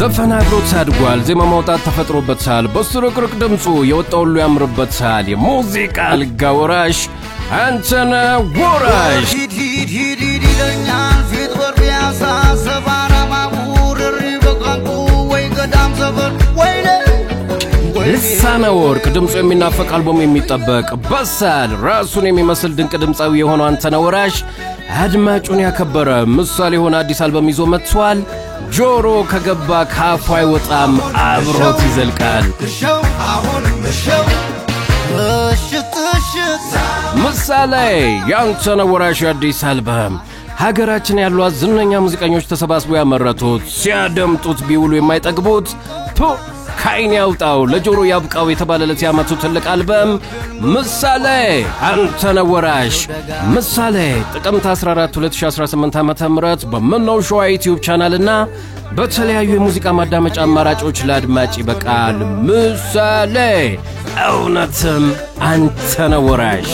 ዘፈናግሮት አድጓል ዜማ ማውጣት ተፈጥሮበታል በስሩቅርቅ ድምጹ የወጣው ሁሉ ያምርበታል የሙዚቃ ልጋወራሽ አንተነህ ወራሽ ይለኛል ፊት ወርቢያሳ ሰባራማ ሙርሪ በቃንቁ ወይ ገዳም ሰፈር ወይኔ ልሳነ ወርቅ ድምጹ የሚናፈቅ አልበም የሚጠበቅ በሳል ራሱን የሚመስል ድንቅ ድምጻዊ የሆነው አንተነህ ወራሽ አድማጩን ያከበረ ምሳሌ የሆነ አዲስ አልበም ይዞ መጥቷል ጆሮ ከገባ ካፉ አይወጣም አብሮት ይዘልቃል ምሳሌ የአንተነህ ወራሽ አዲስ አልበም ሀገራችን ያሉ ዝነኛ ሙዚቀኞች ተሰባስበው ያመረቱት ሲያደምጡት ቢውሉ የማይጠግቡት ካይን ያውጣው ለጆሮ ያብቃው የተባለለት ያመቱ ትልቅ አልበም ምሳሌ አንተነህ ወራሽ ምሳሌ ጥቅምት 14 2018 ዓ.ም በመናው ሾው ዩቲዩብ ቻናልና በተለያዩ የሙዚቃ ማዳመጫ አማራጮች ለአድማጭ ይበቃል ምሳሌ እውነትም አንተነህ ወራሽ